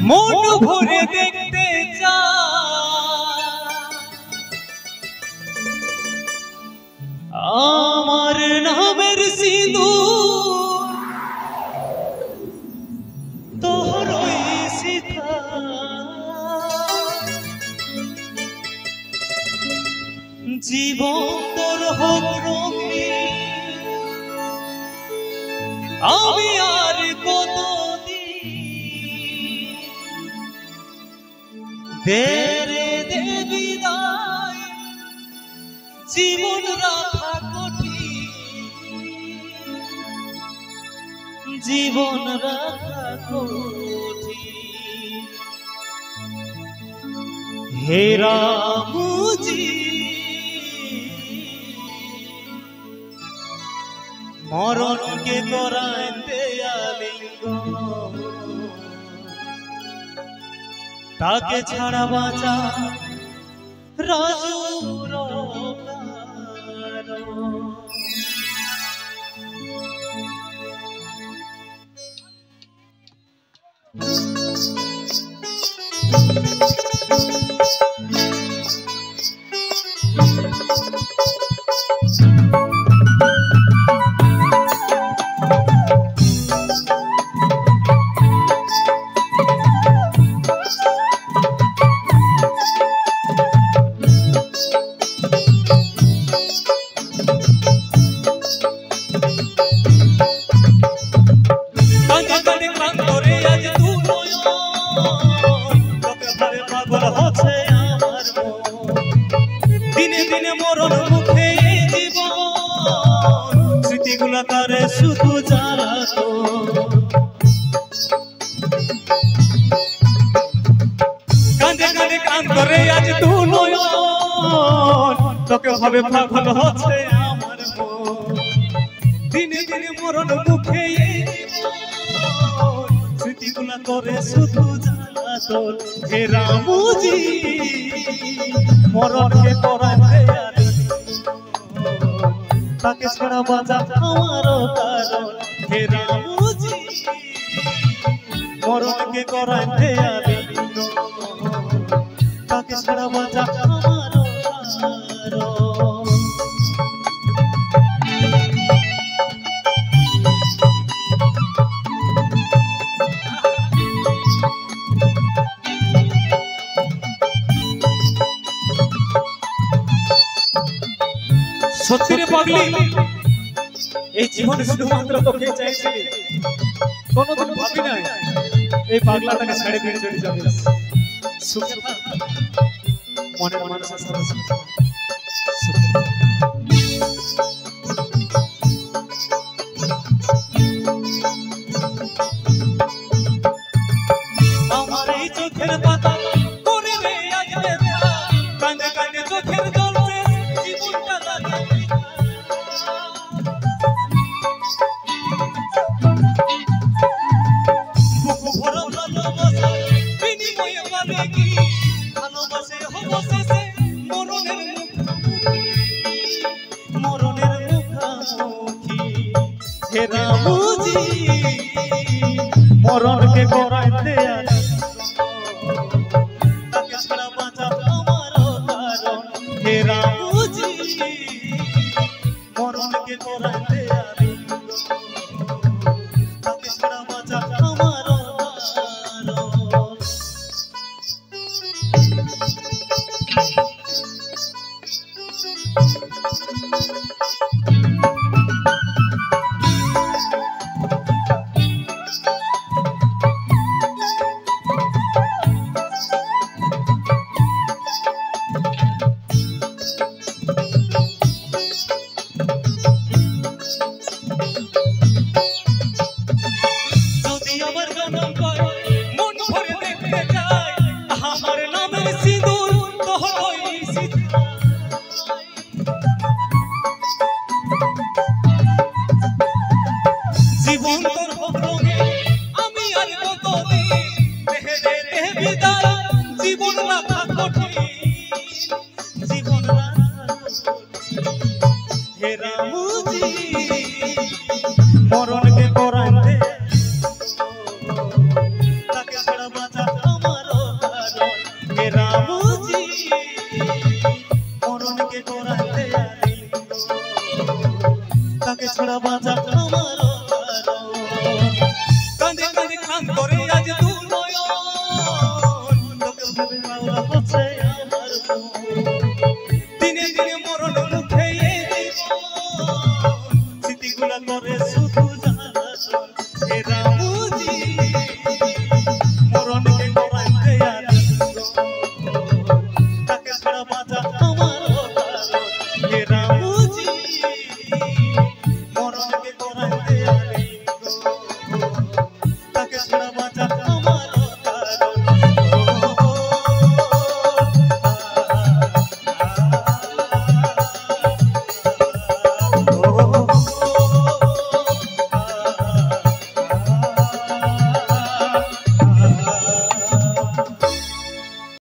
মন ভরে দেখতে চাই আমার নামের সিঁদুর তোরই সিথা জীবন তোর হোক রঙিন আমি আর কতদিন দেরে দে বিদায় জীবন রাখা কঠিন জীবন রাখা কঠিন হে রামজি মরণ কে করায় দেয়ালিঙ্গ তাকে ছাড়া বাঁচা রাজুর দিনে দিনে মরণ মুখে জীবন স্মৃতিগুলা তারে শুধু জ্বালাতো কাঁদে কাঁদে কান করে আজ তু নয়ন তোকে ভাবে পাগল হচ্ছে আমার মন দিনে দিনে মরণ মুখে জীবন স্মৃতিগুলা করে শুধু জ্বালাতো হে রামজি মরণ কে করায় তাকে ছাড়া বাঁচা আমারও কারণ হে রামজি মরণ কে করায় তাকে ছাড়া বাঁচা আমারও কারণ সত্যি রে পাগলি এই জীবনে শুধুমাত্র তোকে চাইছিলি কোনোদিন ভাবি নাই এই পাগলাটাকে ছেড়ে দিয়ে চলে যাবে সুখে থাক মনের মানুষের সাথে আমার এই চোখের পাতা করে রে আজ কাঁদে কাঁদে চোখের জল জীবনটা লাগে বুকু ভরা ভালোবাসা বিনিময়ে পাবে কি ভালোবাসে হব শেষে মরণের মুখোমুখি হে রামজি মরণকে করায় দেয়া তাকে ছাড়া বাঁচা আমারও কারণ হে রামজি মরণকে করায় দেয়া তাকে ছাড়া বাঁচা আমারও কারণ জীবন তোর হোক রঙিন আমি আর কতদিন দেহে দেহে বিদায় জীবন রাখা কঠিন জীবন রাখা হে রামজি মরণকে করায় তাকে ছাড়া বাঁচা তাকে ছাড়া বাঁচা আমার কারণ